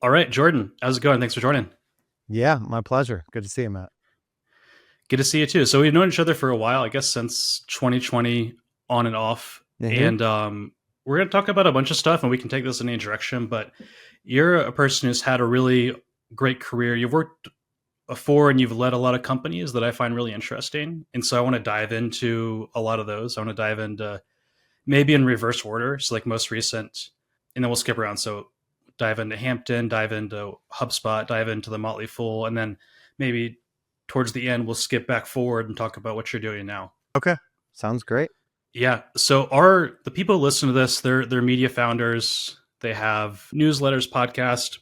All right, Jordan, how's it going? Thanks for joining. Yeah, my pleasure. Good to see you, Matt. Good to see you too. So we've known each other for a while, I guess since 2020, on and off. Hmm. And we're going to talk about a bunch of stuff, and we can take this in any direction. But you're a person who's had a really great career. You've worked before, and you've led a lot of companies that I find really interesting. And so I want to dive into a lot of those. I want to dive into maybe in reverse order, so like most recent, and then we'll skip around. So dive into Hampton, dive into HubSpot, dive into the Motley Fool, and then maybe towards the end we'll skip back forward and talk about what you're doing now. Okay. Sounds great. Yeah. So are the people who listen to this, they're media founders, they have newsletters, podcast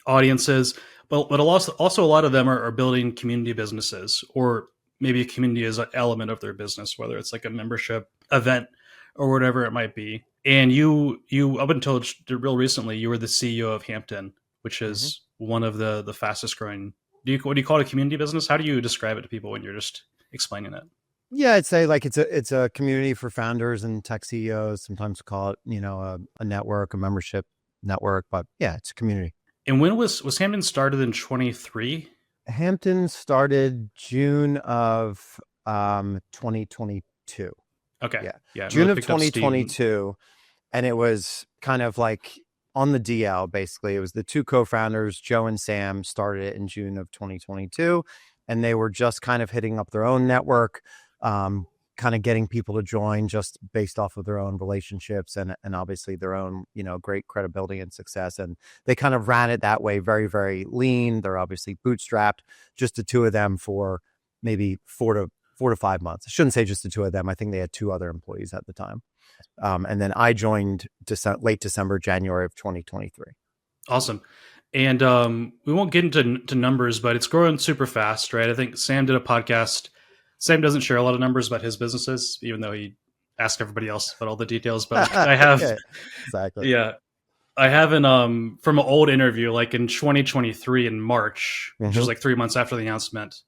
audiences, but also a lot of them are building community businesses, or maybe a community is an element of their business, whether it's like a membership event or whatever it might be. And you up until real recently, you were the CEO of Hampton, which Hmm. is one of the fastest growing. What do you call it, a community business? How do you describe it to people when you're just explaining it? Yeah, I'd say like it's a community for founders and tech CEOs. Sometimes we call it, a network, a membership network, but yeah, it's a community. And when was Hampton started in 23? Hampton started June of 2022. Okay, Yeah. yeah, and June really of picked up steam. 2022. And it was kind of like on the DL, basically. It was the two co-founders, Joe and Sam, started it in June of 2022. And they were just kind of hitting up their own network, um, kind of getting people to join just based off of their own relationships and obviously their own, great credibility and success. And they kind of ran it that way, very, very lean. They're obviously bootstrapped, just the two of them for maybe 4 to 5 months. I shouldn't say just the two of them. I think they had two other employees at the time. And then I joined late December, January of 2023. Awesome. And we won't get into numbers, but it's growing super fast, right? I think Sam did a podcast. Sam doesn't share a lot of numbers about his businesses, even though he asked everybody else about all the details. But like I have, Yeah, exactly. yeah, I have an from an old interview, like in 2023 in March, which was Hmm. like 3 months after the announcement.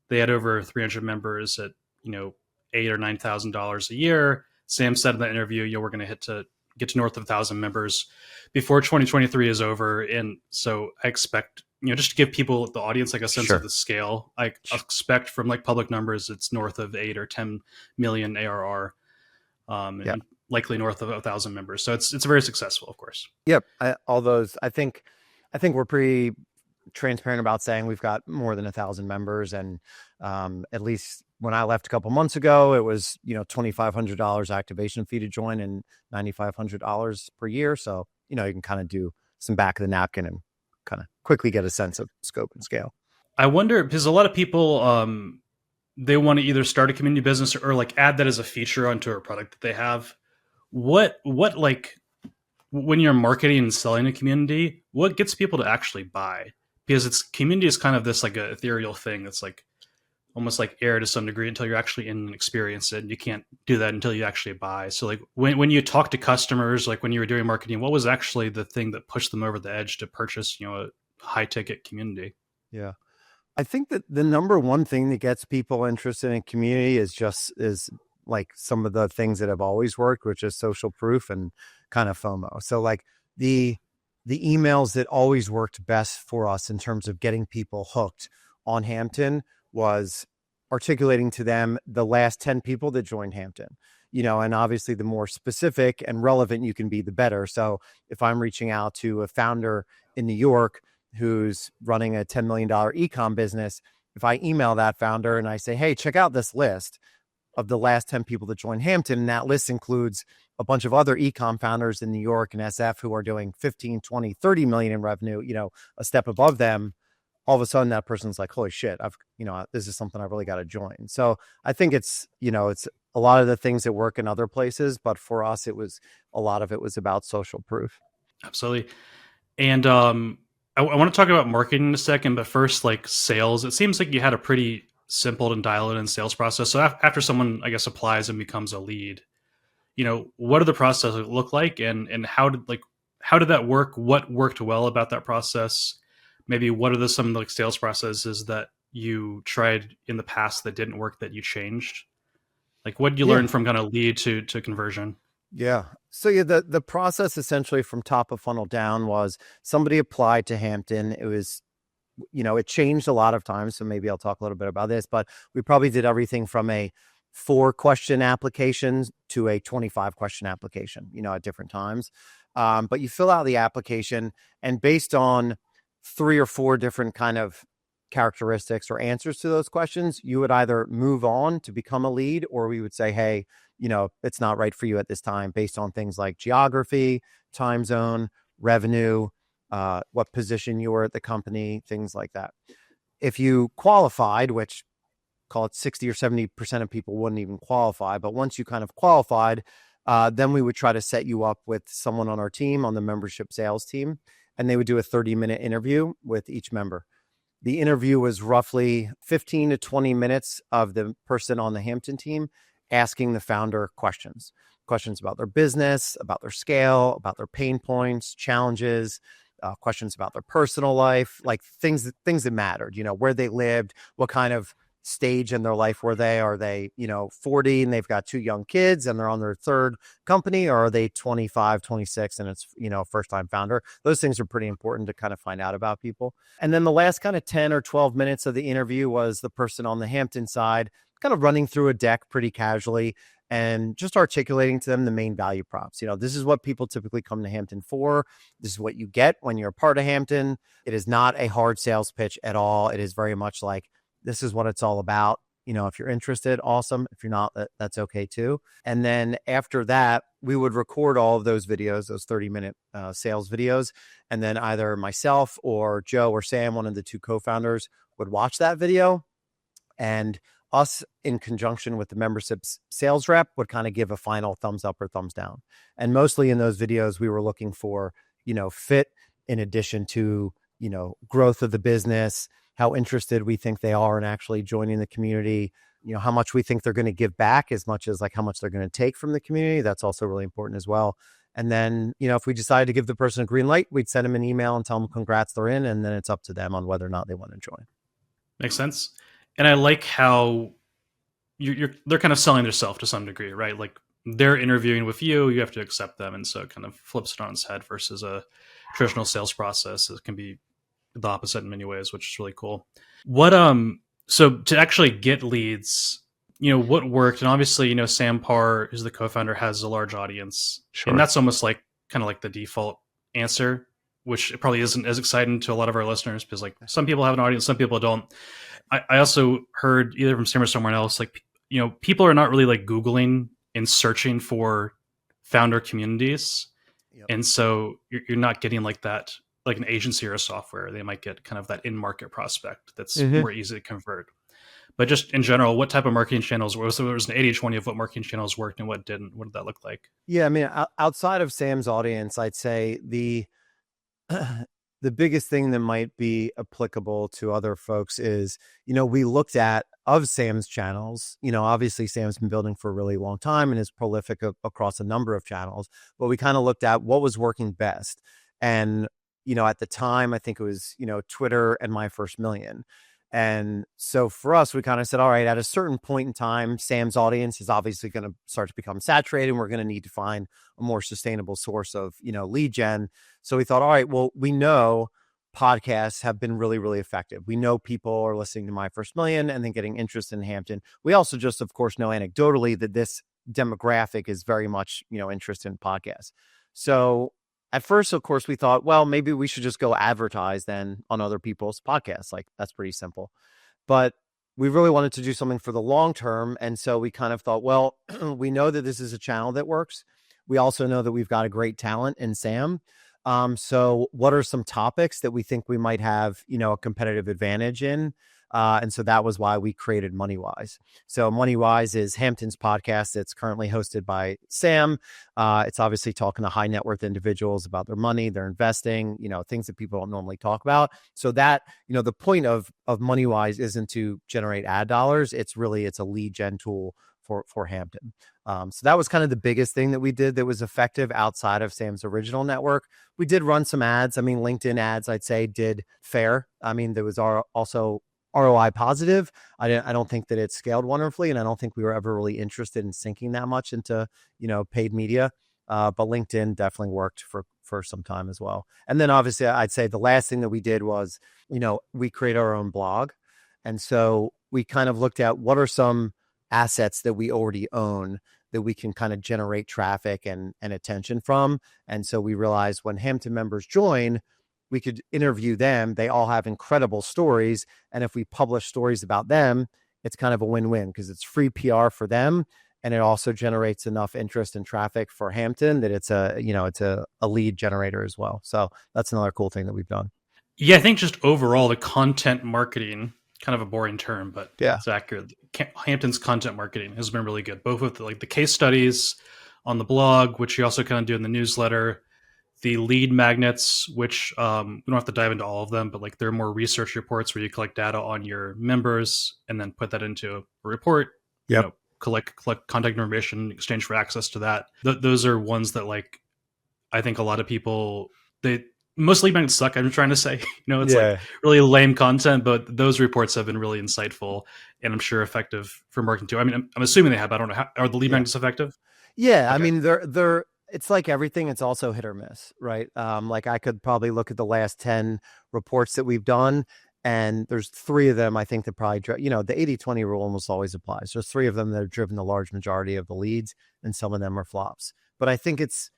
They had over 300 members at you know $8,000 or $9,000 a year. Sam said in that interview, we're going to get to north of 1,000 members before 2023 is over. And so I expect, just to give people, the audience, like a sense of Sure. the scale, I expect from like public numbers, it's north of 8 or 10 million ARR, Yeah. and likely north of 1,000 members. So it's very successful, of course. Yep. All those. I think we're pretty transparent about saying we've got more than 1,000 members, and at least when I left a couple months ago, it was $2,500 activation fee to join and $9,500 per year. So you can kind of do some back of the napkin and kind of quickly get a sense of scope and scale. I wonder, because a lot of people, they want to either start a community business or like add that as a feature onto a product that they have. What like when you're marketing and selling a community, what gets people to actually buy? Because it's community is kind of this like a ethereal thing that's like almost like air to some degree until you're actually in and experience it. And you can't do that until you actually buy. So like when you talk to customers, like when you were doing marketing, what was actually the thing that pushed them over the edge to purchase, a high ticket community? Yeah. I think that the number one thing that gets people interested in community is like some of the things that have always worked, which is social proof and kind of FOMO. So like the the emails that always worked best for us in terms of getting people hooked on Hampton was articulating to them the last 10 people that joined Hampton. And obviously the more specific and relevant you can be, the better. So if I'm reaching out to a founder in New York who's running a $10 million ecom business, if I email that founder and I say, hey, check out this list of the last 10 people that joined Hampton, and that list includes a bunch of other ecom founders in New York and SF who are doing 15, 20, 30 million in revenue, a step above them, all of a sudden that person's like, holy shit, this is something I really got to join. So I think it's a lot of the things that work in other places, but for us, a lot of it was about social proof. Absolutely. And I want to talk about marketing in a second, but first, like sales, it seems like you had a pretty simple and dialed in sales process. So after someone, I guess, applies and becomes a lead, what did the process look like, and how did that work? What worked well about that process? Maybe what are some like sales processes that you tried in the past that didn't work that you changed? Like what did you Yeah. learn from kind of lead to conversion? Yeah. So yeah, the process essentially from top of funnel down was somebody applied to Hampton. It was, it changed a lot of times. So maybe I'll talk a little bit about this, but we probably did everything from a 4 question application to a 25 question application, at different times. But you fill out the application, and based on 3 or 4 different kind of characteristics or answers to those questions, you would either move on to become a lead, or we would say, hey, it's not right for you at this time based on things like geography, time zone, revenue, what position you were at the company, things like that. If you qualified, which call it 60 or 70% of people wouldn't even qualify, but once you kind of qualified, then we would try to set you up with someone on our team, on the membership sales team, and they would do a 30-minute interview with each member. The interview was roughly 15 to 20 minutes of the person on the Hampton team asking the founder questions about their business, about their scale, about their pain points, challenges, questions about their personal life, like things that mattered, where they lived, what kind of stage in their life were they? Are they, 40 and they've got 2 young kids and they're on their 3rd company, or are they 25, 26 and it's, first time founder? Those things are pretty important to kind of find out about people. And then the last kind of 10 or 12 minutes of the interview was the person on the Hampton side kind of running through a deck pretty casually and just articulating to them the main value props. This is what people typically come to Hampton for. This is what you get when you're a part of Hampton. It is not a hard sales pitch at all. It is very much like, this is what it's all about. If you're interested, awesome. If you're not, that's okay too. And then after that, we would record all of those videos, those 30-minute sales videos. And then either myself or Joe or Sam, one of the 2 co-founders, would watch that video, and us in conjunction with the membership sales rep would kind of give a final thumbs up or thumbs down. And mostly in those videos, we were looking for, fit in addition to, growth of the business, how interested we think they are in actually joining the community, how much we think they're going to give back as much as like how much they're going to take from the community. That's also really important as well. And then, if we decided to give the person a green light, we'd send them an email and tell them congrats, they're in. And then it's up to them on whether or not they want to join. Makes sense. And I like how they're kind of selling themselves to some degree, right? Like they're interviewing with you, you have to accept them. And so it kind of flips it on its head versus a traditional sales process. It can be the opposite in many ways, which is really cool. So to actually get leads, what worked? And obviously, Sam Parr, who's the co-founder, has a large audience. Sure. And that's almost like kind of like the default answer, which probably isn't as exciting to a lot of our listeners because like some people have an audience, some people don't. I also heard either from Sam or somewhere else, like, people are not really like Googling and searching for founder communities. Yep. And so you're not getting like that, like an agency or a software. They might get kind of that in-market prospect that's more easy to convert. But just in general, what type of marketing channels were? So there was an 80-20 of what marketing channels worked and what didn't. What did that look like? Yeah, I mean, outside of Sam's audience, I'd say the biggest thing that might be applicable to other folks is, we looked at of Sam's channels, obviously Sam's been building for a really long time and is prolific across a number of channels, but we kind of looked at what was working best. And, at the time, I think it was, Twitter and My First Million. And so for us, we kind of said, all right, at a certain point in time, Sam's audience is obviously going to start to become saturated. And we're going to need to find a more sustainable source of, lead gen. So we thought, all right, well, we know podcasts have been really, really effective. We know people are listening to My First Million and then getting interested in Hampton. We also just, of course, know anecdotally that this demographic is very much, interested in podcasts. So at first, of course, we thought, well, maybe we should just go advertise then on other people's podcasts. Like, that's pretty simple. But we really wanted to do something for the long term. And so we kind of thought, well, we know that this is a channel that works. We also know that we've got a great talent in Sam. So what are some topics that we think we might have, a competitive advantage in? And so that was why we created MoneyWise. So MoneyWise is Hampton's podcast. It's currently hosted by Sam. It's obviously talking to high net worth individuals about their money, their investing, things that people don't normally talk about. So that, the point of MoneyWise isn't to generate ad dollars. It's a lead gen tool for Hampton. So that was kind of the biggest thing that we did that was effective outside of Sam's original network. We did run some ads. I mean, LinkedIn ads, I'd say, did fair. I mean, there was also ROI positive. I don't think that it scaled wonderfully, and I don't think we were ever really interested in sinking that much into, paid media. But LinkedIn definitely worked for some time as well. And then obviously I'd say the last thing that we did was, we create our own blog. And so we kind of looked at what are some assets that we already own that we can kind of generate traffic and attention from. And so we realized when Hampton members join, we could interview them. They all have incredible stories. And if we publish stories about them, it's kind of a win-win because it's free PR for them. And it also generates enough interest and traffic for Hampton that it's a lead generator as well. So that's another cool thing that we've done. Yeah, I think just overall the content marketing, kind of a boring term, but Yeah. it's accurate. Hampton's content marketing has been really good, both with the case studies on the blog, which you also kind of do in the newsletter, the lead magnets, which we don't have to dive into all of them, but like there are more research reports where you collect data on your members and then put that into a report. Yep. Collect contact information in exchange for access to that. Those are ones that I think a lot of people most lead magnets suck. I'm trying to say, it's really lame content, but those reports have been really insightful and I'm sure effective for marketing too. I mean, I'm assuming they have. I don't know. Are the lead magnets effective? Yeah, okay. I mean, they're. It's like everything. It's also hit or miss, right? Like I could probably look at the last 10 reports that we've done, and there's 3 of them I think that probably, the 80-20 rule almost always applies. There's 3 of them that have driven the large majority of the leads, and some of them are flops. But I think it's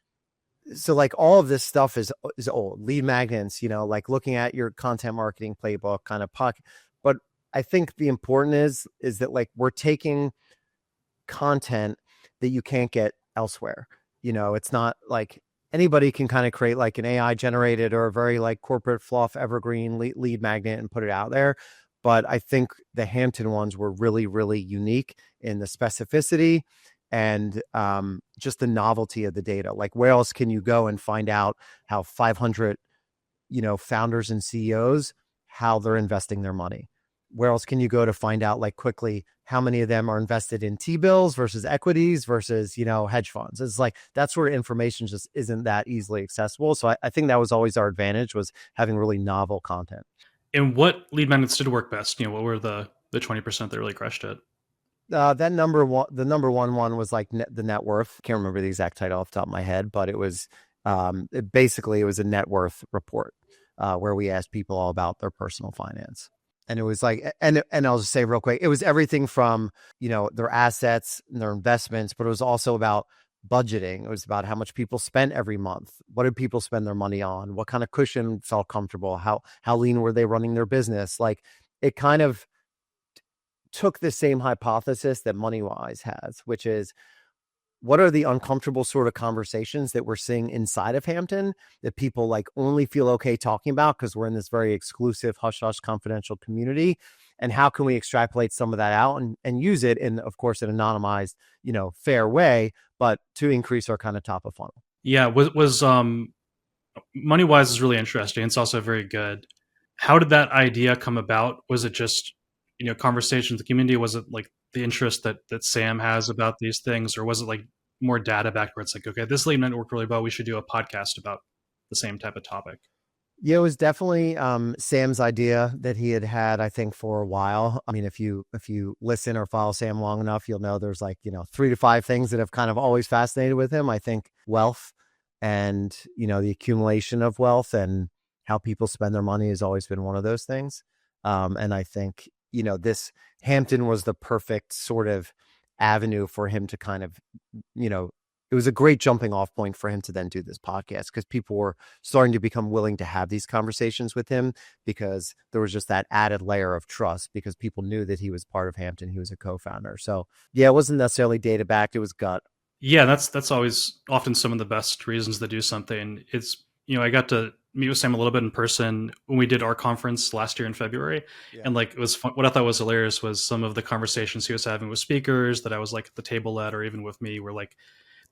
so like all of this stuff is old. Lead magnets, like looking at your content marketing playbook kind of pocket. But I think the important is that like we're taking content that you can't get elsewhere. It's not like anybody can kind of create like an AI generated or a very like corporate fluff evergreen lead magnet and put it out there. But I think the Hampton ones were really, really unique in the specificity and just the novelty of the data. Like where else can you go and find out how 500, founders and CEOs, how they're investing their money? Where else can you go to find out like quickly how many of them are invested in T-bills versus equities versus, hedge funds? It's like that sort of information just isn't that easily accessible. So I think that was always our advantage, was having really novel content. And what lead magnets did work best? What were the 20% that really crushed it? The number one was like the net worth. Can't remember the exact title off the top of my head, but it was basically it was a net worth report where we asked people all about their personal finance. And it was like, and I'll just say real quick, it was everything from, their assets and their investments, but it was also about budgeting. It was about how much people spent every month. What did people spend their money on? What kind of cushion felt comfortable? How lean were they running their business? Like it kind of took the same hypothesis that MoneyWise has, which is what are the uncomfortable sort of conversations that we're seeing inside of Hampton that people like only feel okay talking about because we're in this very exclusive, hush-hush, confidential community? And how can we extrapolate some of that out and use it in, of course, an anonymized, fair way, but to increase our kind of top of funnel? Yeah, was MoneyWise is really interesting. It's also very good. How did that idea come about? Was it just, conversations with the community? Was it like the interest that Sam has about these things, or was it like more data backed where it's like, okay, this lead magnet worked really well, we should do a podcast about the same type of topic? Yeah, it was definitely Sam's idea that he had, I think, for a while. I mean, if you listen or follow Sam long enough, you'll know there's like, 3 to 5 things that have kind of always fascinated with him. I think wealth and, the accumulation of wealth and how people spend their money has always been one of those things. And I think, this Hampton was the perfect sort of avenue for him to kind of, it was a great jumping off point for him to then do this podcast because people were starting to become willing to have these conversations with him because there was just that added layer of trust because people knew that he was part of Hampton. He was a co-founder. So yeah, it wasn't necessarily data backed. It was gut. Yeah, that's always often some of the best reasons to do something. It's, I got to meet with Sam a little bit in person when we did our conference last year in February. Yeah. And like, it was fun. What I thought was hilarious was some of the conversations he was having with speakers that I was like at the table at, or even with me, were like,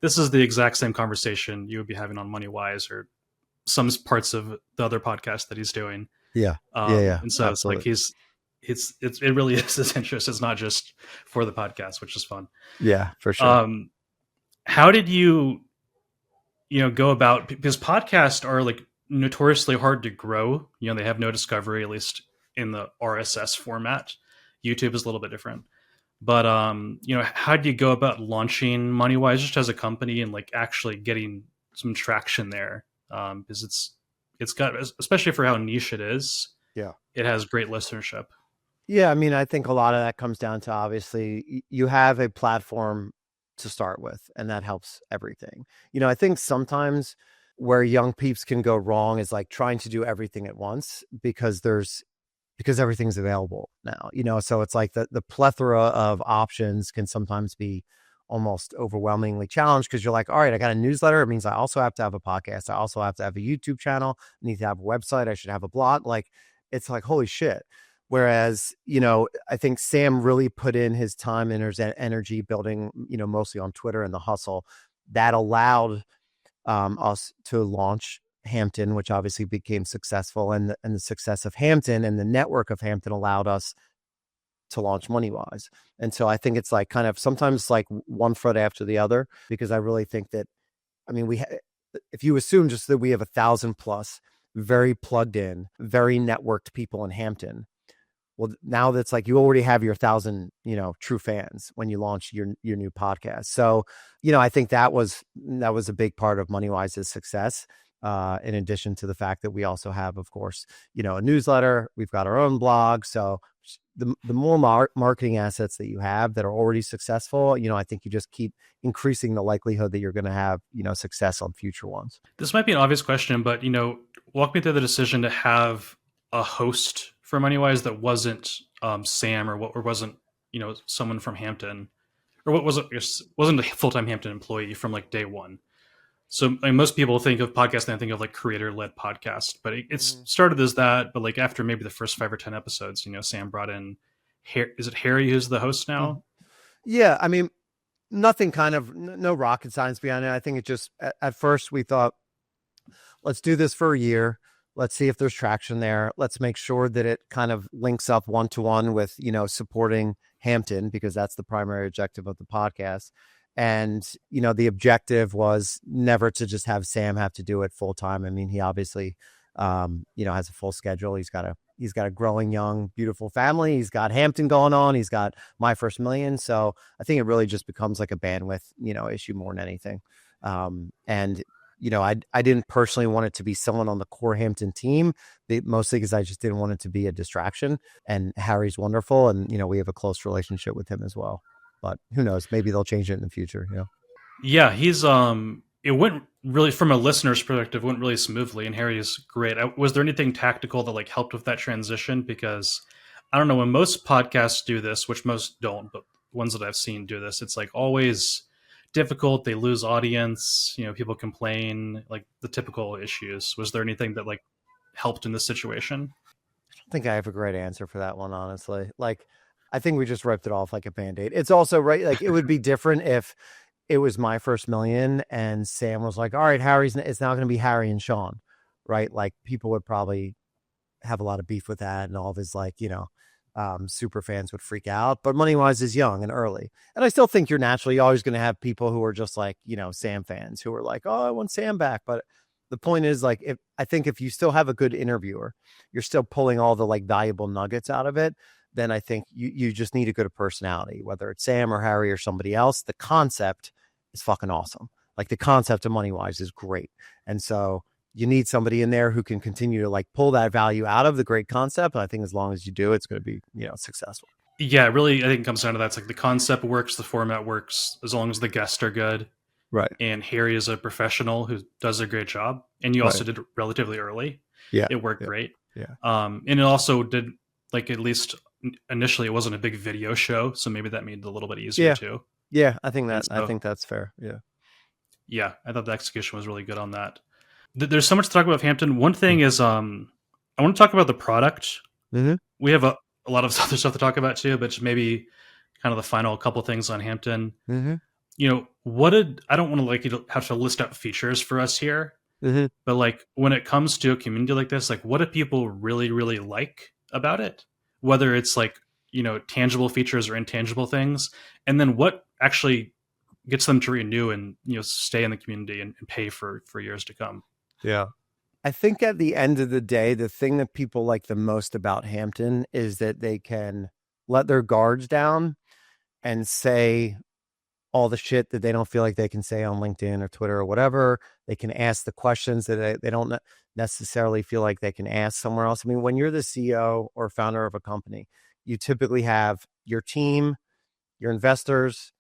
this is the exact same conversation you would be having on MoneyWise or some parts of the other podcast that he's doing. Yeah. And so absolutely. it's like, it really is his interest. It's not just for the podcast, which is fun. Yeah, for sure. How did you, go about, because podcasts are like notoriously hard to grow. They have no discovery, at least in the RSS format. YouTube is a little bit different. But how do you go about launching MoneyWise just as a company and like actually getting some traction there? Because it's got, especially for how niche it is, Yeah. it has great listenership. Yeah, I mean, I think a lot of that comes down to obviously you have a platform to start with, and that helps everything. I think sometimes where young peeps can go wrong is like trying to do everything at once because everything's available now. So it's like the plethora of options can sometimes be almost overwhelmingly challenged because you're like, all right, I got a newsletter. It means I also have to have a podcast. I also have to have a YouTube channel. I need to have a website. I should have a blog. Like, it's like, holy shit. Whereas, I think Sam really put in his time and his energy building, mostly on Twitter and the hustle that allowed us to launch Hampton, which obviously became successful, and the success of Hampton and the network of Hampton allowed us to launch MoneyWise. And so I think it's like kind of sometimes like one foot after the other, because I really think that, I mean, if you assume just that we have 1,000 plus very plugged in, very networked people in Hampton, well, now that's like you already have your 1,000, true fans when you launch your new podcast. So, I think that was a big part of MoneyWise's success. In addition to the fact that we also have, of course, a newsletter, we've got our own blog. So the more marketing assets that you have that are already successful, I think you just keep increasing the likelihood that you're going to have, success on future ones. This might be an obvious question, but walk me through the decision to have a host for MoneyWise that wasn't Sam or wasn't someone from Hampton, or what wasn't a full-time Hampton employee from like day one. So most people think of podcasts and they think of like creator-led podcast, but it's started as that. But like after maybe the first 5 or 10 episodes, Sam brought in, is it Harry who's the host now? Yeah, I mean, nothing no rocket science behind it. I think it just, at first we thought, let's do this for a year. Let's see if there's traction there. Let's make sure that it kind of links up one-to-one with, supporting Hampton, because that's the primary objective of the podcast. And, the objective was never to just have Sam have to do it full time. I mean, he obviously, has a full schedule. He's got a growing, young, beautiful family. He's got Hampton going on. He's got My First Million. So I think it really just becomes like a bandwidth, issue more than anything. And I didn't personally want it to be someone on the core Hampton team, mostly because I just didn't want it to be a distraction. And Harry's wonderful. And, we have a close relationship with him as well. But who knows? Maybe they'll change it in the future. Yeah, he's it went really, from a listener's perspective, went really smoothly, and Harry is great. Was there anything tactical that like helped with that transition? Because I don't know, when most podcasts do this, which most don't, but ones that I've seen do this, it's like always difficult. They lose audience. People complain, like the typical issues. Was there anything that like helped in this situation? I don't think I have a great answer for that one, honestly. Like, I think we just ripped it off like a Band-Aid. It's also right. Like, it would be different if it was My First Million and Sam was like, all right, it's now going to be Harry and Sean, right? Like, people would probably have a lot of beef with that, and all of his like, super fans would freak out. But MoneyWise is young and early. And I still think you're naturally always going to have people who are just like, Sam fans who are like, oh, I want Sam back. But the point is, like, if you still have a good interviewer, you're still pulling all the like valuable nuggets out of it, then I think you just need a good personality, whether it's Sam or Harry or somebody else. The concept is fucking awesome. Like, the concept of MoneyWise is great. And so you need somebody in there who can continue to like pull that value out of the great concept. And I think as long as you do, it's going to be, successful. Yeah, really, I think it comes down to that. It's like the concept works, the format works, as long as the guests are good. Right. And Harry is a professional who does a great job. And you also did it relatively early. Yeah. It worked great. Yeah. And it also did, like, at least initially it wasn't a big video show, so maybe that made it a little bit easier too. Yeah, I think that's fair. Yeah, I thought the execution was really good on that. There's so much to talk about with Hampton. One thing is, I want to talk about the product. Mm-hmm. We have a lot of other stuff to talk about too, but maybe kind of the final couple things on Hampton. Mm-hmm. I don't want to like you to have to list out features for us here, but like when it comes to a community like this, like what do people really, really like about it? Whether it's like, tangible features or intangible things, and then what actually gets them to renew and, stay in the community and pay for years to come. Yeah. I think at the end of the day, the thing that people like the most about Hampton is that they can let their guards down and say all the shit that they don't feel like they can say on LinkedIn or Twitter or whatever. They can ask the questions that they don't necessarily feel like they can ask somewhere else. I mean, when you're the CEO or founder of a company, you typically have your team, your investors,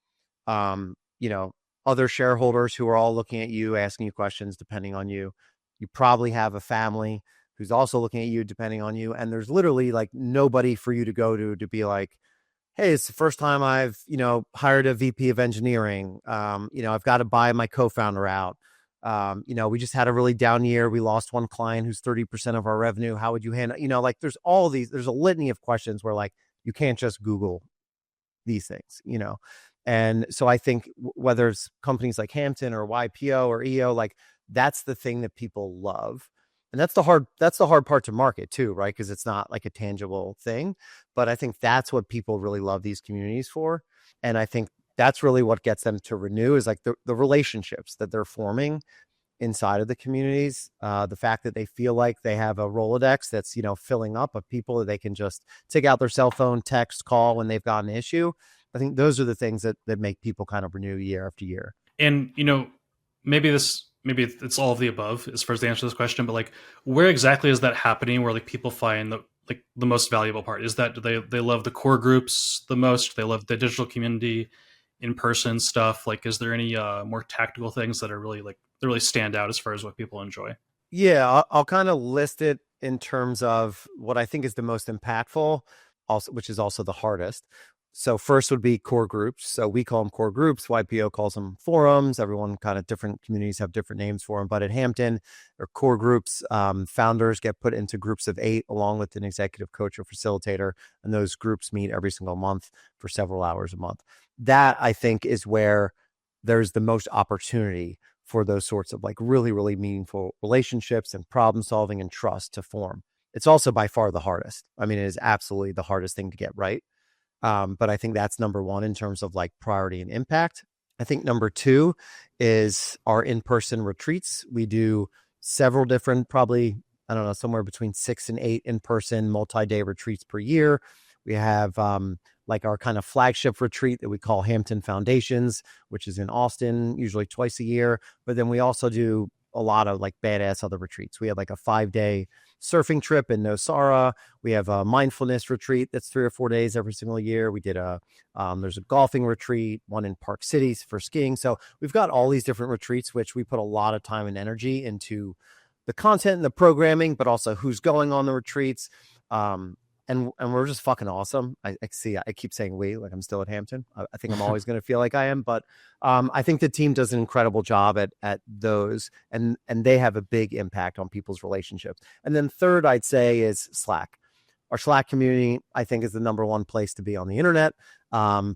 you know, other shareholders who are all looking at you, asking you questions depending on you. You probably have a family who's also looking at you depending on you. And there's literally like nobody for you to go to be like, hey, it's the first time I've, hired a VP of engineering. I've got to buy my co-founder out. We just had a really down year. We lost one client who's 30% of our revenue. How would you handle, like there's there's a litany of questions where like, you can't just Google these things. And so I think whether it's companies like Hampton or YPO or EO, like that's the thing that people love. And that's the hard part to market too, right? Because it's not like a tangible thing. But I think that's what people really love these communities for. And I think that's really what gets them to renew is like the relationships that they're forming inside of the communities. The fact that they feel like they have a Rolodex that's, filling up of people that they can just take out their cell phone, text, call when they've got an issue. I think those are the things that make people kind of renew year after year. And maybe it's all of the above as far as the answer to this question, but like, where exactly is that happening? Where like people find the most valuable part is that they love the core groups the most? They love the digital community, in person stuff. Like, is there any more tactical things that are really that really stand out as far as what people enjoy? Yeah, I'll kind of list it in terms of what I think is the most impactful, also, which is also the hardest. So first would be core groups. So we call them core groups. YPO calls them forums. Everyone kind of different communities have different names for them. But at Hampton, or core groups, founders get put into groups of 8 along with an executive coach or facilitator. And those groups meet every single month for several hours a month. That I think is where there's the most opportunity for those sorts of like really, really meaningful relationships and problem solving and trust to form. It's also by far the hardest. I mean, it is absolutely the hardest thing to get right. But I think that's number one in terms of like priority and impact. I think number 2 is our in-person retreats. We do several different, probably, I don't know, somewhere between 6 and 8 in-person multi-day retreats per year. We have like our kind of flagship retreat that we call Hampton Foundations, which is in Austin, usually twice a year. But then we also do a lot of like badass other retreats. We have like a 5-day surfing trip in Nosara. We have a mindfulness retreat that's 3 or 4 days every single year. We did there's a golfing retreat, one in Park City for skiing. So we've got all these different retreats, which we put a lot of time and energy into the content and the programming, but also who's going on the retreats. And we're just fucking awesome. I keep saying we, like I'm still at Hampton. I think I'm always going to feel like I am, but I think the team does an incredible job at those, and they have a big impact on people's relationships. And then third, I'd say is Slack. Our Slack community, I think, is the number one place to be on the internet.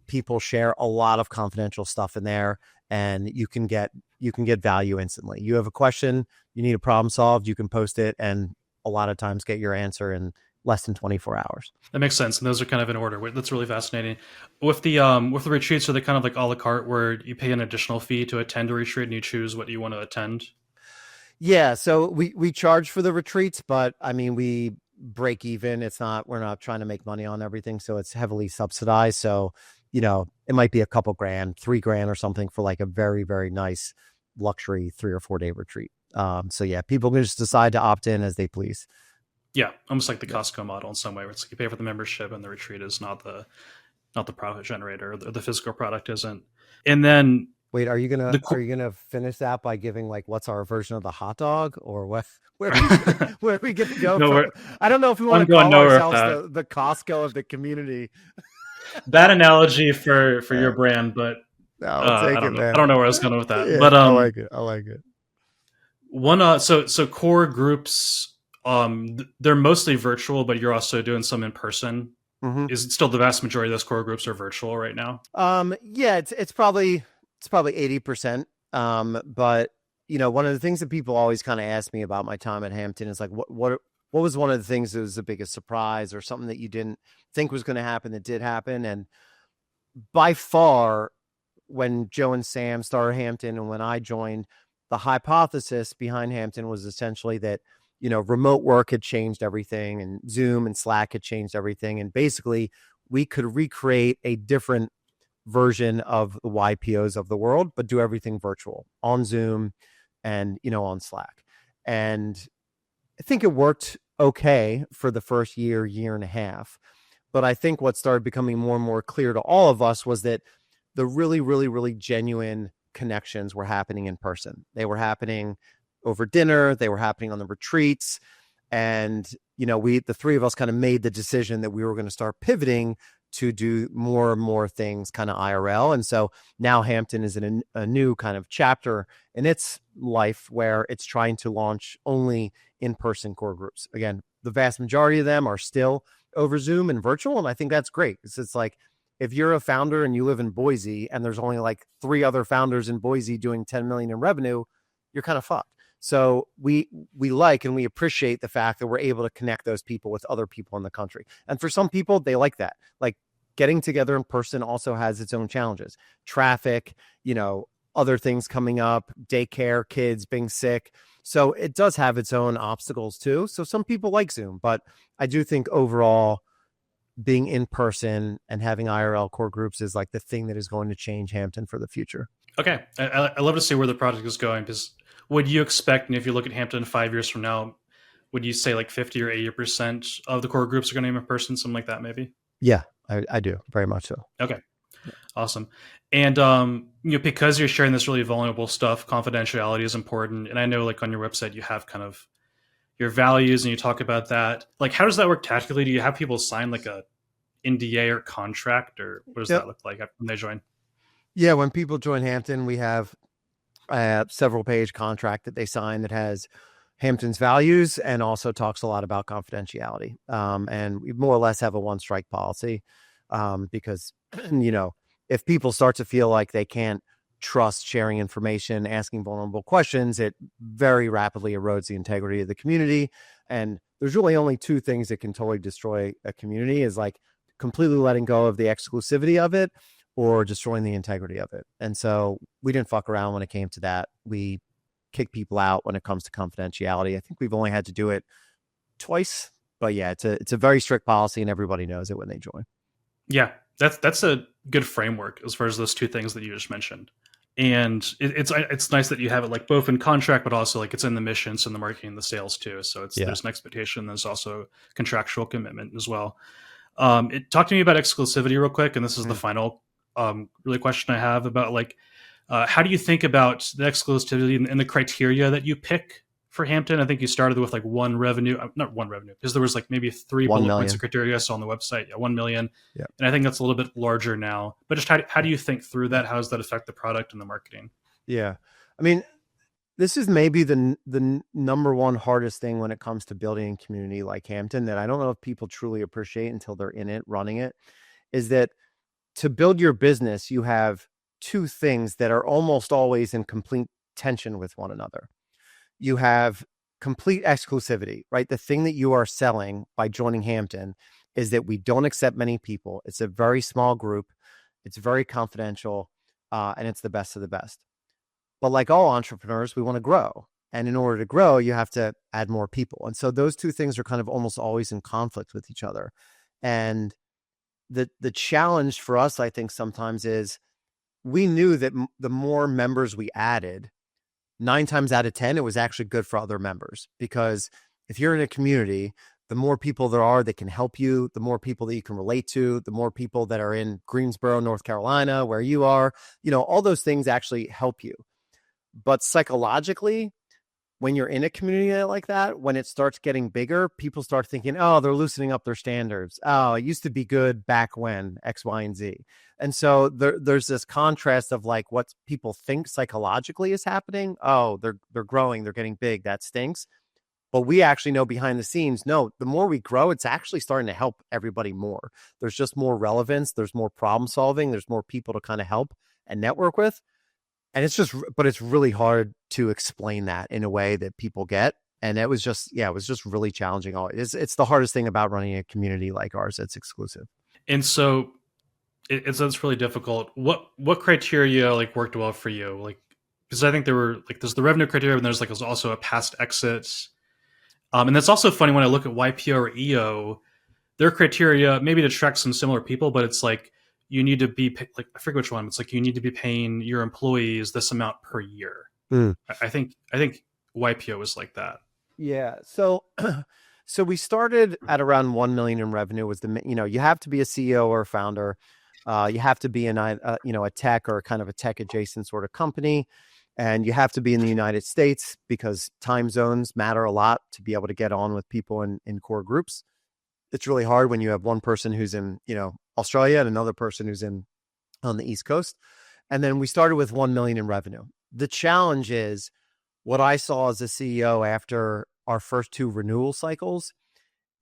People share a lot of confidential stuff in there, and you can get value instantly. You have a question, you need a problem solved, you can post it, and a lot of times get your answer in less than 24 hours. That makes sense, and those are kind of in order. That's really fascinating. With the retreats, are they kind of like a la carte, where you pay an additional fee to attend a retreat and you choose what you want to attend? Yeah, so we charge for the retreats, but I mean we break even. We're not trying to make money on everything, so it's heavily subsidized. So it might be a couple grand, $3,000 or something for like a very, very nice luxury 3 or 4 day retreat. So yeah, people can just decide to opt in as they please. Yeah, almost like the Costco model in some way, where it's like you pay for the membership and the retreat is not the profit generator, or the physical product isn't. And then wait, are you gonna finish that by giving like what's our version of the hot dog, or what? Where we get to go? No, I don't know if we want to call ourselves the Costco of the community. Bad analogy for your brand, but no, I don't know where I was going with that. Yeah, but I like it. One so core groups, they're mostly virtual, but you're also doing some in person. Mm-hmm. Is it still the vast majority of those core groups are virtual right now? Yeah, it's probably 80%. But one of the things that people always kind of ask me about my time at Hampton is like, what was one of the things that was the biggest surprise, or something that you didn't think was going to happen that did happen? And by far, when Joe and Sam started Hampton and when I joined, the hypothesis behind Hampton was essentially that, remote work had changed everything, and Zoom and Slack had changed everything. And basically we could recreate a different version of the YPOs of the world, but do everything virtual on Zoom and, on Slack. And I think it worked okay for the first year and a half. But I think what started becoming more and more clear to all of us was that the really, really, really genuine connections were happening in person. They were happening over dinner. They were happening on the retreats. And, the three of us kind of made the decision that we were going to start pivoting to do more and more things kind of IRL. And so now Hampton is in a new kind of chapter in its life where it's trying to launch only in-person core groups. Again, the vast majority of them are still over Zoom and virtual. And I think that's great. It's like, if you're a founder and you live in Boise and there's only like 3 other founders in Boise doing 10 million in revenue, you're kind of fucked. So we like and we appreciate the fact that we're able to connect those people with other people in the country. And for some people, they like that. Like, getting together in person also has its own challenges. Traffic, other things coming up, daycare, kids being sick. So it does have its own obstacles too. So some people like Zoom, but I do think overall being in person and having IRL core groups is like the thing that is going to change Hampton for the future. Okay. I love to see where the project is going, because would you expect, and if you look at Hampton 5 years from now, would you say like 50 or 80% of the core groups are going to be in person, something like that maybe? Yeah, I do, very much so. Okay. Awesome. And, because you're sharing this really vulnerable stuff, confidentiality is important. And I know like on your website, you have kind of your values and you talk about that. Like, how does that work tactically? Do you have people sign like a NDA or contract, or what does that look like when they join? Yeah. When people join Hampton, we have a several page contract that they sign that has Hampton's values and also talks a lot about confidentiality. And we more or less have a 1 strike policy, because, if people start to feel like they can't trust sharing information, asking vulnerable questions, it very rapidly erodes the integrity of the community. And there's really only 2 things that can totally destroy a community, is like completely letting go of the exclusivity of it or destroying the integrity of it. And so we didn't fuck around when it came to that. We kick people out when it comes to confidentiality. I think we've only had to do it twice, but yeah, it's a very strict policy and everybody knows it when they join. Yeah, that's a good framework as far as those 2 things that you just mentioned. And it's nice that you have it like both in contract, but also like it's in the missions and the marketing, the sales too. So there's an expectation. There's also contractual commitment as well. Talk to me about exclusivity real quick. And this is the final really question I have about like, how do you think about the exclusivity and the criteria that you pick for Hampton? I think you started with like not one revenue, because there was like maybe 3 bullet points of criteria I saw on the website. Yeah, 1 million. Yeah. And I think that's a little bit larger now. But just how do you think through that? How does that affect the product and the marketing? Yeah. I mean, this is maybe the number one hardest thing when it comes to building a community like Hampton that I don't know if people truly appreciate until they're in it, running it, is that to build your business, you have 2 things that are almost always in complete tension with one another. You have complete exclusivity, right? The thing that you are selling by joining Hampton is that we don't accept many people. It's a very small group. It's very confidential, and it's the best of the best. But like all entrepreneurs, we want to grow. And in order to grow, you have to add more people. And so those 2 things are kind of almost always in conflict with each other. And the challenge for us, I think, sometimes is we knew that the more members we added, 9 times out of 10, it was actually good for other members, because if you're in a community, the more people there are that can help you, the more people that you can relate to, the more people that are in Greensboro, North Carolina, where you are, all those things actually help you. But psychologically, when you're in a community like that, when it starts getting bigger, people start thinking, oh, they're loosening up their standards. Oh, it used to be good back when X, Y, and Z. And so there's this contrast of like what people think psychologically is happening. Oh, they're growing, they're getting big. That stinks. But we actually know behind the scenes, no, the more we grow, it's actually starting to help everybody more. There's just more relevance. There's more problem solving. There's more people to kind of help and network with. And but it's really hard to explain that in a way that people get. And it was just really challenging. It's the hardest thing about running a community like ours that's exclusive. And so it's really difficult. What criteria like worked well for you? Like, because I think there were like there's the revenue criteria, and there's also a past exit. And that's also funny when I look at YPO or EO, their criteria maybe to track some similar people, but it's like you need to be like I forget which one. It's like you need to be paying your employees this amount per year. Mm. I think YPO was like that. Yeah. So, so we started at around 1 million in revenue was you have to be a CEO or a founder. You have to be in a tech or kind of a tech adjacent sort of company. And you have to be in the United States because time zones matter a lot to be able to get on with people in core groups. It's really hard when you have one person who's in, Australia and another person who's on the East Coast. And then we started with 1 million in revenue. The challenge is what I saw as a CEO after our first two renewal cycles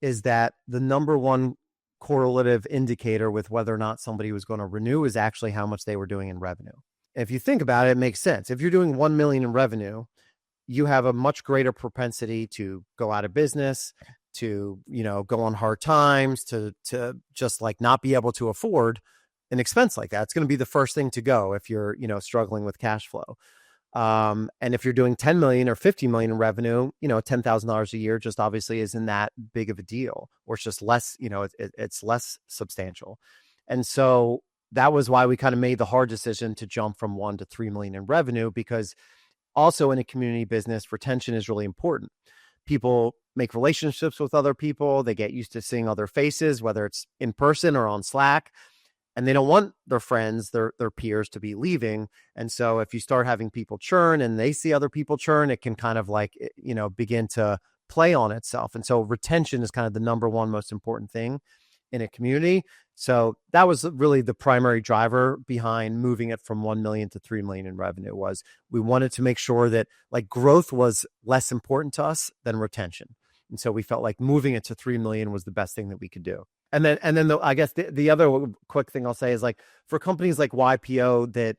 is that the number one correlative indicator with whether or not somebody was going to renew is actually how much they were doing in revenue. If you think about it, it makes sense. If you're doing 1 million in revenue, you have a much greater propensity to go out of business, to, go on hard times, to just like not be able to afford an expense like that. It's going to be the first thing to go if you're, struggling with cash flow. And if you're doing 10 million or 50 million in revenue, $10,000 a year just obviously isn't that big of a deal, or it's just less, it's less substantial. And so that was why we kind of made the hard decision to jump from 1 to 3 million in revenue, because also in a community business, retention is really important. People make relationships with other people. They get used to seeing other faces, whether it's in person or on Slack, and they don't want their friends, their peers to be leaving. And so if you start having people churn and they see other people churn, it can kind of like, begin to play on itself. And so retention is kind of the number one most important thing in a community. So that was really the primary driver behind moving it from 1 million to 3 million in revenue. Was we wanted to make sure that like growth was less important to us than retention. And so we felt like moving it to 3 million was the best thing that we could do. And then I guess the other quick thing I'll say is like for companies like YPO that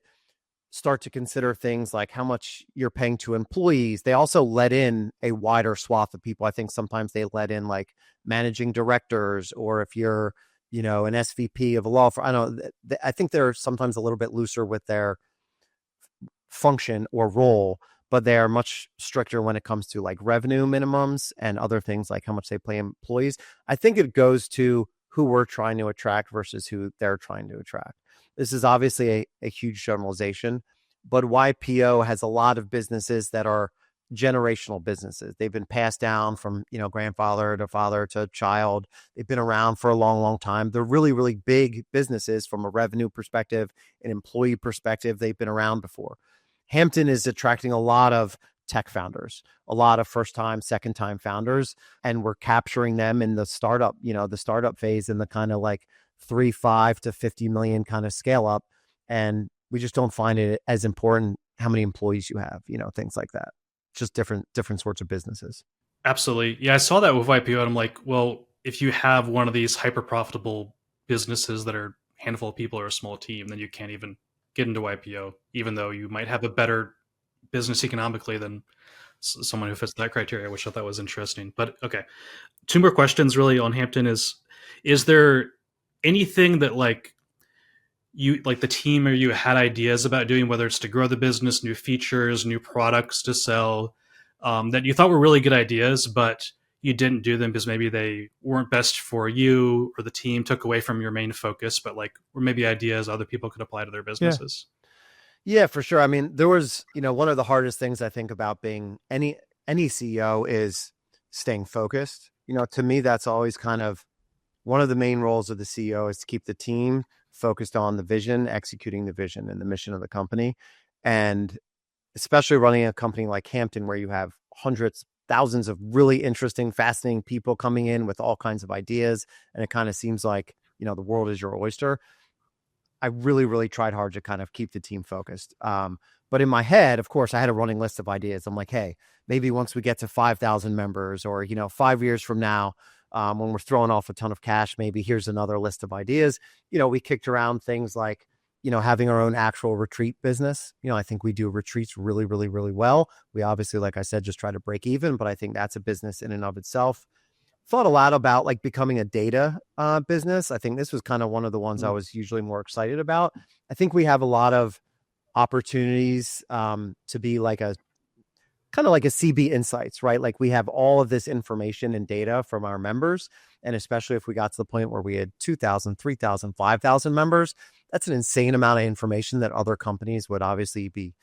start to consider things like how much you're paying to employees, they also let in a wider swath of people. I think sometimes they let in like managing directors, or if you're, an SVP of a law firm. I don't know. I think they're sometimes a little bit looser with their function or role, but they are much stricter when it comes to like revenue minimums and other things like how much they pay employees. I think it goes to who we're trying to attract versus who they're trying to attract. This is obviously a huge generalization, but YPO has a lot of businesses that are generational businesses. They've been passed down from, grandfather to father to child. They've been around for a long, long time. They're really, really big businesses from a revenue perspective, an employee perspective. They've been around before. Hampton is attracting a lot of tech founders, a lot of first-time, second-time founders, and we're capturing them in the startup, the startup phase in the kind of like 3-5 to 50 million kind of scale up. And we just don't find it as important how many employees you have, things like that. Just different sorts of businesses. Absolutely. Yeah, I saw that with YPO, and I'm like, well, if you have one of these hyper profitable businesses that are a handful of people or a small team, then you can't even get into YPO, even though you might have a better business economically than someone who fits that criteria, which I thought was interesting. But okay, 2 more questions really on Hampton is there anything that like you like the team or you had ideas about doing, whether it's to grow the business, new features, new products to sell, that you thought were really good ideas, but you didn't do them because maybe they weren't best for you or the team, took away from your main focus, but like were maybe ideas other people could apply to their businesses? Yeah, for sure. I mean, there was, one of the hardest things I think about being any CEO is staying focused. To me, that's always kind of one of the main roles of the CEO is to keep the team focused on the vision, executing the vision and the mission of the company. And especially running a company like Hampton, where you have hundreds, thousands of really interesting, fascinating people coming in with all kinds of ideas. And it kind of seems like, the world is your oyster. I really, really tried hard to kind of keep the team focused. But in my head, of course, I had a running list of ideas. I'm like, hey, maybe once we get to 5,000 members or, 5 years from now, when we're throwing off a ton of cash, maybe here's another list of ideas. We kicked around things like, having our own actual retreat business. I think we do retreats really, really, really well. We obviously, like I said, just try to break even, but I think that's a business in and of itself. Thought a lot about like becoming a data business. I think this was kind of one of the ones I was usually more excited about. I think we have a lot of opportunities to be like a kind of like a CB Insights, right? Like we have all of this information and data from our members. And especially if we got to the point where we had 2,000, 3,000, 5,000 members, that's an insane amount of information that other companies would obviously be,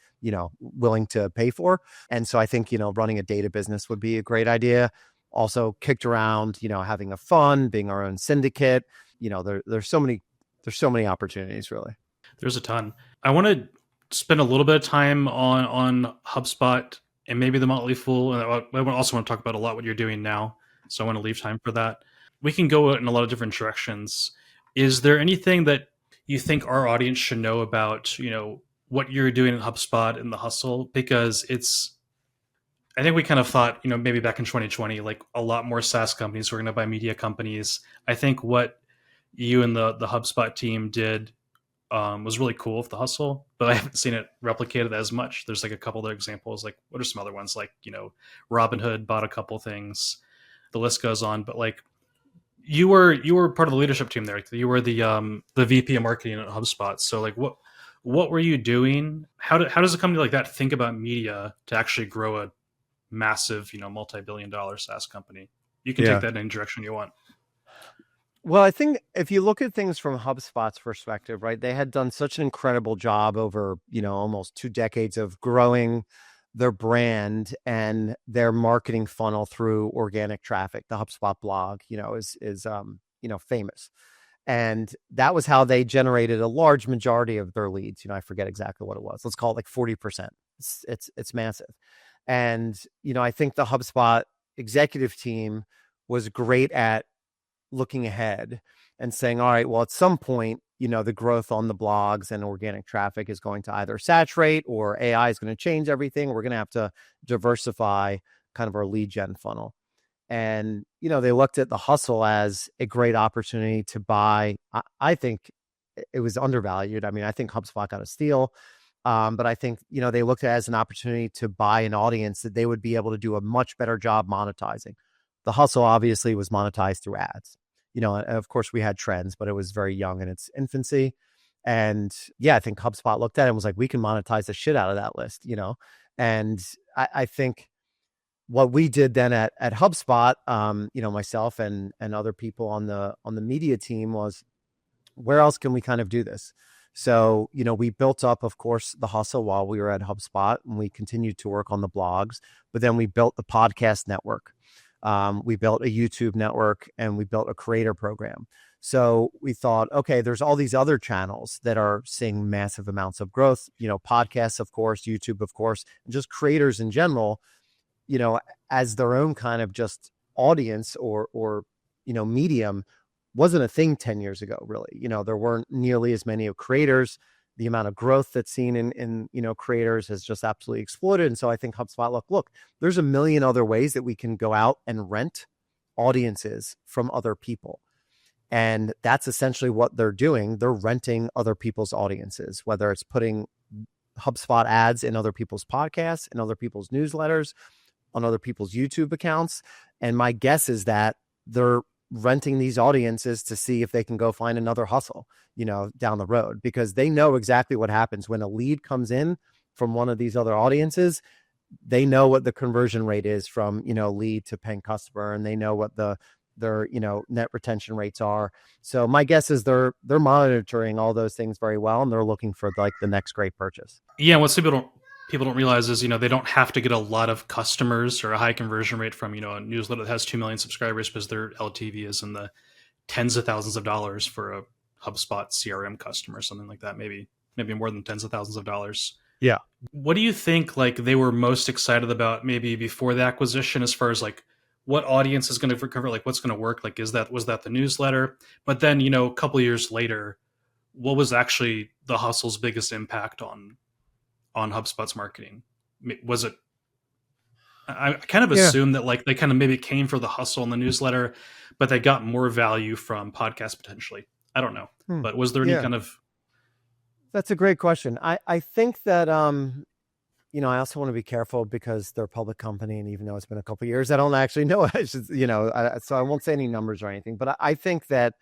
willing to pay for. And so I think, running a data business would be a great idea. Also kicked around, having a fund, being our own syndicate, there's so many opportunities really. There's a ton. I want to spend a little bit of time on HubSpot and maybe the Motley Fool. And I also want to talk about a lot what you're doing now. So I want to leave time for that. We can go in a lot of different directions. Is there anything that you think our audience should know about, what you're doing in HubSpot and the hustle? Because I think we kind of thought, maybe back in 2020, like a lot more SaaS companies were going to buy media companies. I think what you and the HubSpot team did was really cool with the hustle, but I haven't seen it replicated as much. There's like a couple other examples. Like, what are some other ones? Like, Robinhood bought a couple things. The list goes on. But like, you were part of the leadership team there. You were the VP of marketing at HubSpot. So like, what were you doing? How does a company like that think about media to actually grow a massive, multi-billion-dollar SaaS company? You can take that in any direction you want. Well, I think if you look at things from HubSpot's perspective, right, they had done such an incredible job over, almost 2 decades of growing their brand and their marketing funnel through organic traffic. The HubSpot blog, is famous. And that was how they generated a large majority of their leads. I forget exactly what it was. Let's call it like 40%. It's massive. And, I think the HubSpot executive team was great at looking ahead and saying, all right, well, at some point, the growth on the blogs and organic traffic is going to either saturate or AI is going to change everything. We're going to have to diversify kind of our lead gen funnel. And, they looked at the hustle as a great opportunity to buy. I think it was undervalued. I mean, I think HubSpot got a steal. But I think, they looked at it as an opportunity to buy an audience that they would be able to do a much better job monetizing. The hustle obviously was monetized through ads, and of course we had trends, but it was very young in its infancy. And yeah, I think HubSpot looked at it and was like, we can monetize the shit out of that list, and I think what we did then at HubSpot, myself and other people on the media team was, where else can we kind of do this? So, we built up, of course, the hustle while we were at HubSpot, and we continued to work on the blogs, but then we built the podcast network. We built a YouTube network, and we built a creator program. So we thought, okay, there's all these other channels that are seeing massive amounts of growth, podcasts, of course, YouTube, of course, and just creators in general, as their own kind of just audience or medium wasn't a thing 10 years ago, really. There weren't nearly as many of creators. The amount of growth that's seen in creators has just absolutely exploded. And so I think HubSpot, look, there's a million other ways that we can go out and rent audiences from other people. And that's essentially what they're doing. They're renting other people's audiences, whether it's putting HubSpot ads in other people's podcasts, in other people's newsletters, on other people's YouTube accounts. And my guess is that they're renting these audiences to see if they can go find another hustle, down the road, because they know exactly what happens when a lead comes in from one of these other audiences. They know what the conversion rate is from, lead to paying customer, and they know what their net retention rates are. So my guess is they're monitoring all those things very well, and they're looking for like the next great purchase. Yeah, what people don't realize is, they don't have to get a lot of customers or a high conversion rate from, a newsletter that has 2 million subscribers, because their LTV is in the tens of thousands of dollars for a HubSpot CRM customer, something like that, maybe more than tens of thousands of dollars. Yeah. What do you think like they were most excited about maybe before the acquisition, as far as like what audience is going to recover, like what's going to work? Like, was that the newsletter? But then, a couple of years later, what was actually the hustle's biggest impact on HubSpot's marketing? Was it, I kind of assume that like they kind of maybe came for the hustle in the newsletter, but they got more value from podcasts potentially. I don't know. But was there any kind of... That's a great question. I think that, I also want to be careful because they're a public company, and even though it's been a couple of years, I don't actually know. So I won't say any numbers or anything, but I think that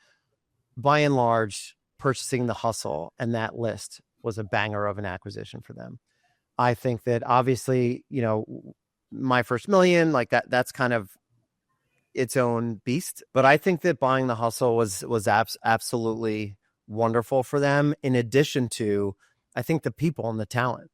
by and large, purchasing the hustle and that list was a banger of an acquisition for them. I think that obviously, My First Million, like that's kind of its own beast. But I think that buying The Hustle was absolutely wonderful for them. In addition to, I think the people and the talent.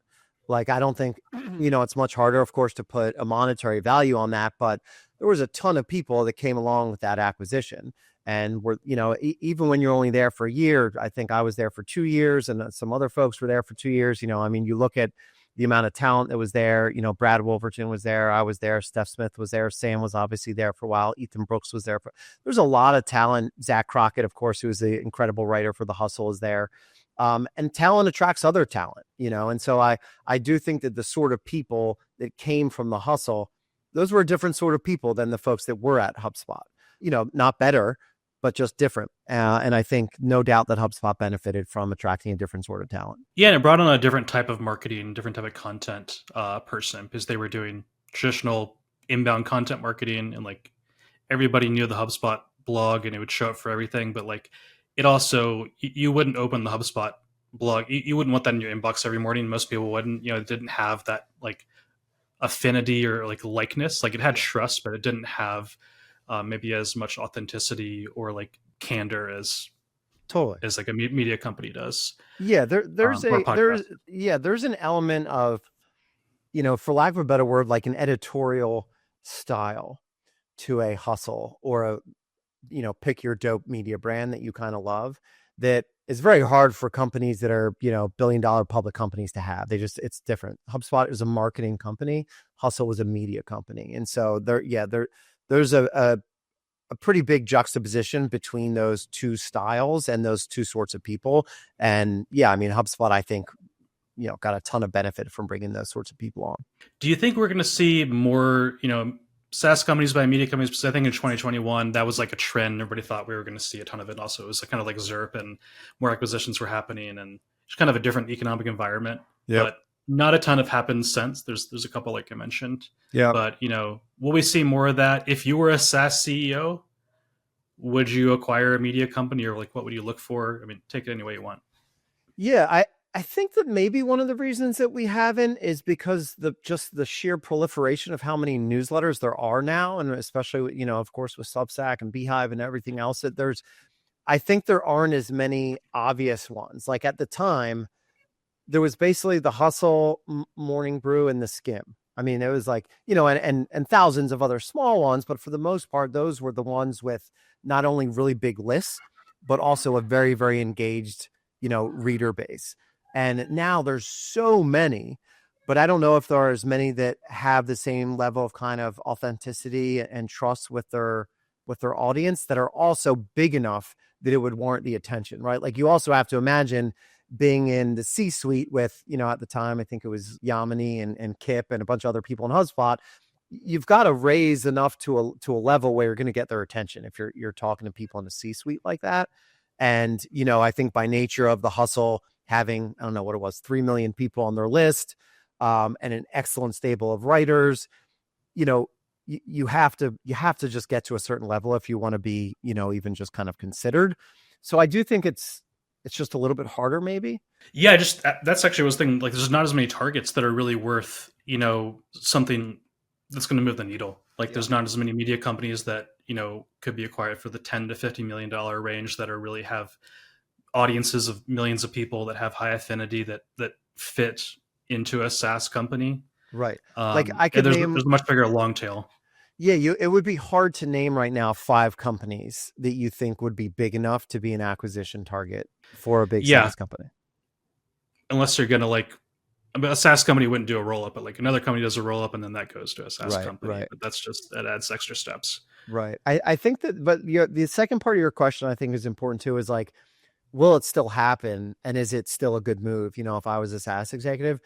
Like, I don't think, it's much harder, of course, to put a monetary value on that, but there was a ton of people that came along with that acquisition. And even when you're only there for a year, I think I was there for 2 years and some other folks were there for 2 years. You look at the amount of talent that was there. Brad Wolverton was there. I was there. Steph Smith was there. Sam was obviously there for a while. Ethan Brooks was there. There's a lot of talent. Zach Crockett, of course, who was the incredible writer for The Hustle, is there. And talent attracts other talent, and so I do think that the sort of people that came from The Hustle, those were a different sort of people than the folks that were at HubSpot. Not better, but just different. And I think no doubt that HubSpot benefited from attracting a different sort of talent. Yeah, and it brought on a different type of marketing, different type of content person, because they were doing traditional inbound content marketing, and like everybody knew the HubSpot blog and it would show up for everything. But like it also, you wouldn't open the HubSpot blog. You wouldn't want that in your inbox every morning. Most people wouldn't, it didn't have that like affinity or like likeness. Like it had trust, but it didn't have maybe as much authenticity or like candor as totally as like a media company does. Yeah, there's an element of, for lack of a better word, like an editorial style to a Hustle or a, pick your dope media brand that you kind of love, that is very hard for companies that are, billion-dollar public companies to have. It's different. HubSpot is a marketing company. Hustle was a media company. And so there's a pretty big juxtaposition between those two styles and those two sorts of people. And HubSpot, I think, got a ton of benefit from bringing those sorts of people on. Do you think we're going to see more, SaaS companies by media companies? Because I think in 2021, that was like a trend. Everybody thought we were going to see a ton of it. Also, it was kind of like ZERP and more acquisitions were happening and it's kind of a different economic environment. Yep. But not a ton have happened since. There's a couple like I mentioned. Yeah. But, will we see more of that? If you were a SaaS CEO, would you acquire a media company, or like what would you look for? I mean, take it any way you want. Yeah, I think that maybe one of the reasons that we haven't is because the sheer proliferation of how many newsletters there are now, and especially, of course, with Substack and Beehive and everything else, that I think there aren't as many obvious ones. Like at the time, there was basically the Hustle, Morning Brew, and the Skim. I mean, it was like, and thousands of other small ones, but for the most part, those were the ones with not only really big lists, but also a very, very engaged, reader base. And now there's so many, but I don't know if there are as many that have the same level of kind of authenticity and trust with their audience that are also big enough that it would warrant the attention, right? Like you also have to imagine being in the C-suite with, at the time, I think it was Yamini and Kip and a bunch of other people in HubSpot. You've got to raise enough to a level where you're going to get their attention if you're talking to people in the C-suite like that. And, I think by nature of the Hustle having, I don't know what it was, 3 million people on their list, and an excellent stable of writers, you have to just get to a certain level if you want to be, even just kind of considered. So I do think it's just a little bit harder, maybe. Yeah, that's actually was thinking, like, there's not as many targets that are really worth, something that's going to move the needle. Like, there's not as many media companies that, could be acquired for the $10 to $50 million range that are really have audiences of millions of people that have high affinity that fit into a SaaS company. Right. Like I could there's name, there's a much bigger long tail. Yeah, it would be hard to name right now 5 companies that you think would be big enough to be an acquisition target for a big SaaS company. Unless you're going to a SaaS company wouldn't do a roll up, but like another company does a roll up and then that goes to a SaaS company. Right. But that adds extra steps. Right. I think that, but the second part of your question I think is important too, is like, will it still happen? And is it still a good move? If I was a SaaS executive,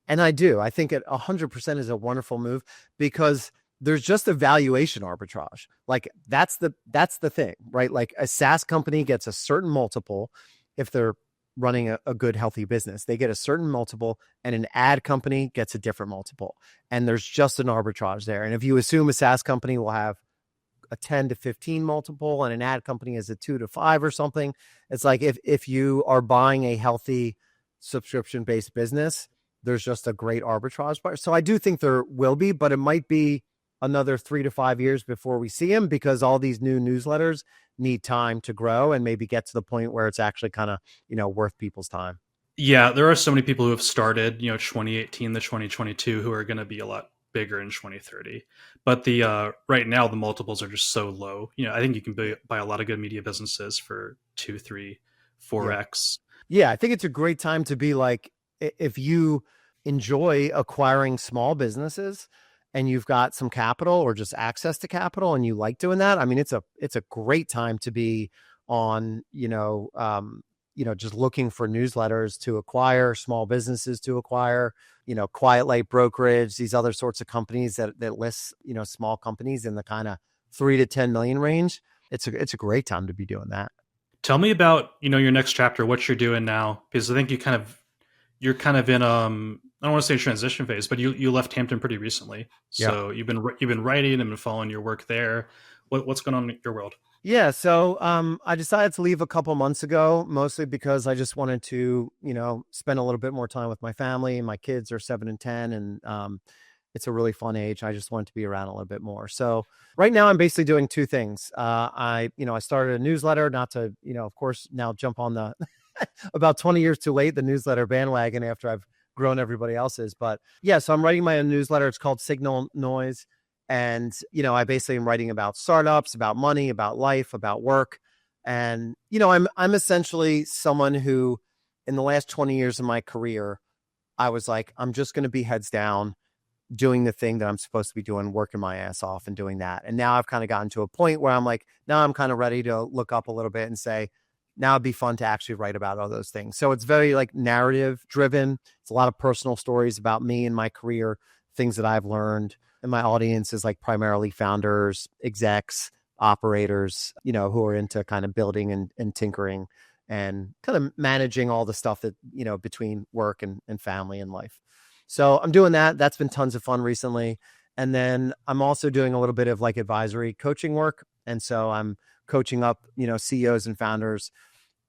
and I think it 100% is a wonderful move because there's just a valuation arbitrage. Like that's the thing, right? Like a SaaS company gets a certain multiple if they're running a good, healthy business. They get a certain multiple, and an ad company gets a different multiple. And there's just an arbitrage there. And if you assume a SaaS company will have a 10 to 15 multiple and an ad company is a 2 to 5 or something, it's like if you are buying a healthy subscription-based business, there's just a great arbitrage part. So I do think there will be, but it might be another 3 to 5 years before we see them, because all these new newsletters need time to grow and maybe get to the point where it's actually kind of, worth people's time. Yeah, there are so many people who have started, 2018 to 2022 who are going to be a lot bigger in 2030. But the right now the multiples are just so low. I think you can buy a lot of good media businesses for 2, 3, 4x. Yeah, I think it's a great time to be like, if you enjoy acquiring small businesses and you've got some capital or just access to capital and you like doing that, I mean, it's a great time to be on, just looking for newsletters to acquire, small businesses to acquire, Quiet Light Brokerage, these other sorts of companies that list, small companies in the kind of 3 to 10 million range. It's a great time to be doing that. Tell me about, your next chapter, what you're doing now, because I think you're kind of in I don't want to say transition phase, but you left Hampton pretty recently. So you've been writing and been following your work there. What's going on in your world? Yeah. So I decided to leave a couple months ago, mostly because I just wanted to, spend a little bit more time with my family. My kids are 7 and 10, and it's a really fun age. I just wanted to be around a little bit more. So right now I'm basically doing two things. I started a newsletter, not to, of course, now jump on the about 20 years too late, the newsletter bandwagon after I've grown everybody else's. But yeah, so I'm writing my own newsletter. It's called Signal Noise. And, I basically am writing about startups, about money, about life, about work. And, I'm essentially someone who in the last 20 years of my career, I was like, I'm just going to be heads down, doing the thing that I'm supposed to be doing, working my ass off and doing that. And now I've kind of gotten to a point where I'm like, now I'm kind of ready to look up a little bit and say, now it'd be fun to actually write about all those things. So it's very like narrative driven. It's a lot of personal stories about me and my career, things that I've learned. And my audience is like primarily founders, execs, operators, who are into kind of building and tinkering and kind of managing all the stuff that, between work and family and life. So I'm doing that. That's been tons of fun recently. And then I'm also doing a little bit of like advisory coaching work. And so I'm coaching up, CEOs and founders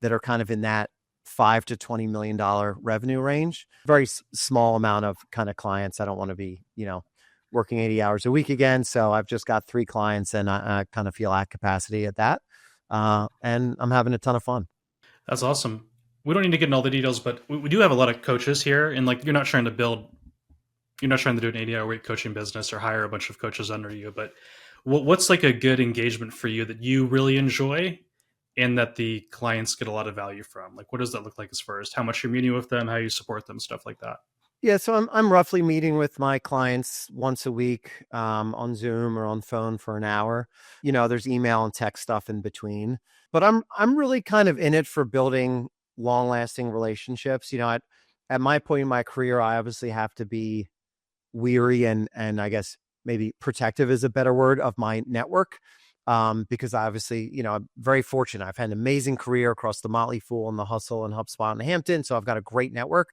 that are kind of in that $5 to $20 million revenue range. Very small amount of kind of clients. I don't want to be, working 80 hours a week again. So I've just got 3 clients and I kind of feel at capacity at that. And I'm having a ton of fun. That's awesome. We don't need to get into all the details, but we do have a lot of coaches here. And like, you're not trying to do an 80-hour week coaching business or hire a bunch of coaches under you, but what's like a good engagement for you that you really enjoy and that the clients get a lot of value from? Like, what does that look like as far as how much you're meeting with them, how you support them, stuff like that? Yeah, so I'm roughly meeting with my clients once a week on Zoom or on phone for an hour. There's email and text stuff in between, but I'm really kind of in it for building long-lasting relationships. At my point in my career, I obviously have to be weary and I guess maybe protective is a better word of my network. Because obviously, I'm very fortunate. I've had an amazing career across the Motley Fool and the Hustle and HubSpot and Hampton. So I've got a great network.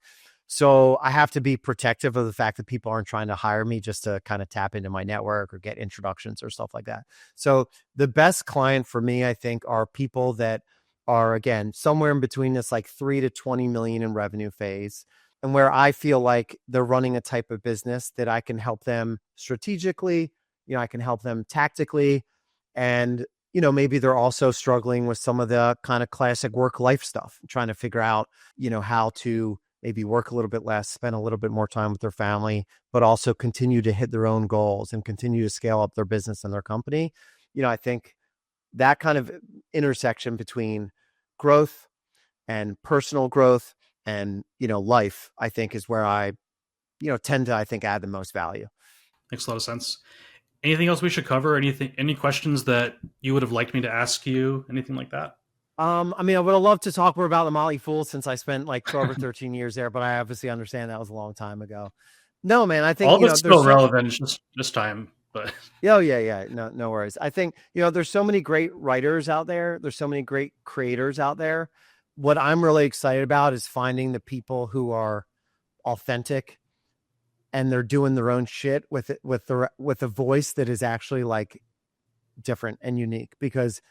So I have to be protective of the fact that people aren't trying to hire me just to kind of tap into my network or get introductions or stuff like that. So the best client for me, I think, are people that are, again, somewhere in between this like 3 to 20 million in revenue phase, and where I feel like they're running a type of business that I can help them strategically, I can help them tactically. And, maybe they're also struggling with some of the kind of classic work-life stuff, trying to figure out, how to maybe work a little bit less, spend a little bit more time with their family, but also continue to hit their own goals and continue to scale up their business and their company. I think that kind of intersection between growth and personal growth and, life, I think is where I, tend to, I think, add the most value. Makes a lot of sense. Anything else we should cover? Any questions that you would have liked me to ask you? Anything like that? I would have loved to talk more about the Motley Fool since I spent like 12 or 13 years there, but I obviously understand that was a long time ago. No, man, I think all of it's still relevant. It's just time, but yeah. No worries. I think, there's so many great writers out there. There's so many great creators out there. What I'm really excited about is finding the people who are authentic and they're doing their own shit with a voice that is actually like different and unique, because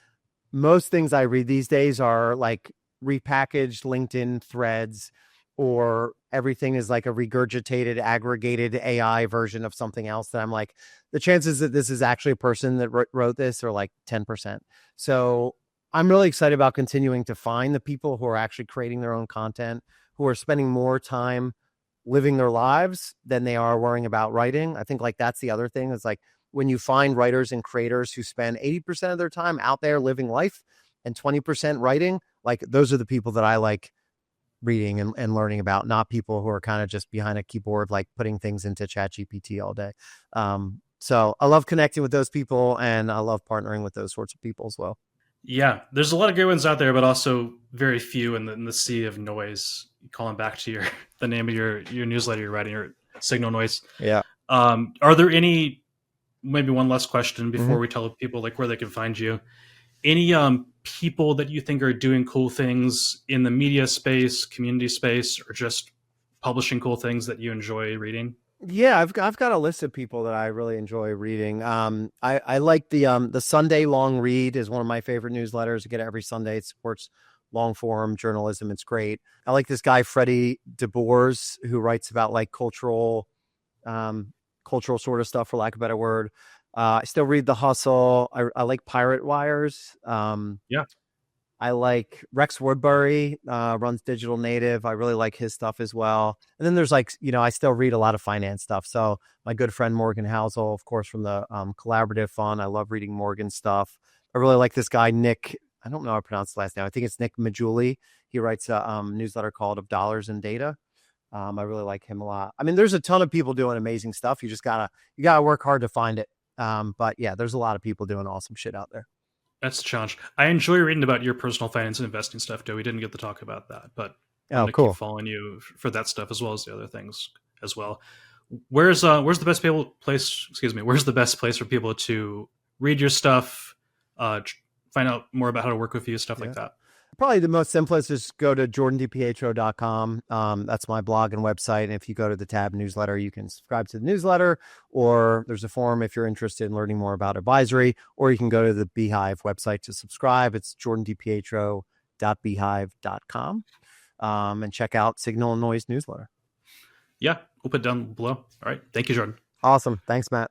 most things I read these days are like repackaged LinkedIn threads or everything is like a regurgitated, aggregated AI version of something else, that I'm like, the chances that this is actually a person that wrote this are like 10%. So I'm really excited about continuing to find the people who are actually creating their own content, who are spending more time living their lives than they are worrying about writing. I think like that's the other thing, is like when you find writers and creators who spend 80% of their time out there living life and 20% writing, like those are the people that I like reading and learning about, not people who are kind of just behind a keyboard, like putting things into Chat GPT all day. So I love connecting with those people, and I love partnering with those sorts of people as well. Yeah, there's a lot of good ones out there, but also very few in the sea of noise. Calling back to your the name of your newsletter you're writing, or Signal Noise. Yeah. Are there any, maybe one last question Mm-hmm. before we tell people like where they can find you? Any people that you think are doing cool things in the media space, community space, or just publishing cool things that you enjoy reading? Yeah, I've got a list of people that I really enjoy reading. I like the Sunday Long Read is one of my favorite newsletters. I get it every Sunday. It supports long form journalism. It's great. I like this guy Freddie DeBoers, who writes about like cultural sort of stuff, for lack of a better word. I still read The Hustle. I like Pirate Wires. Yeah, I like Rex Woodbury, runs Digital Native. I really like his stuff as well. And then there's like, I still read a lot of finance stuff. So my good friend Morgan Housel, of course, from the Collaborative Fund. I love reading Morgan's stuff. I really like this guy, Nick. I don't know how to pronounce his last name. I think it's Nick Majuli. He writes a newsletter called Of Dollars and Data. I really like him a lot. I mean, there's a ton of people doing amazing stuff. You gotta work hard to find it. But yeah, there's a lot of people doing awesome shit out there. that's the challenge. I enjoy reading about your personal finance and investing stuff, Joe. We didn't get to talk about that, but I'm Oh, going to keep cool. following you for that stuff as well as the other things as well. Where's the best place? Excuse me. Where's the best place for people to read your stuff, find out more about how to work with you, stuff Yeah. like that? Probably the most simplest is go to jordandipietro.com. That's my blog and website. And if you go to the tab newsletter, you can subscribe to the newsletter, or there's a forum if you're interested in learning more about advisory, or you can go to the Beehive website to subscribe. It's jordandipietro.beehive.com, and check out Signal and Noise newsletter. Yeah, we'll put it down below. All right. Thank you, Jordan. Awesome. Thanks, Matt.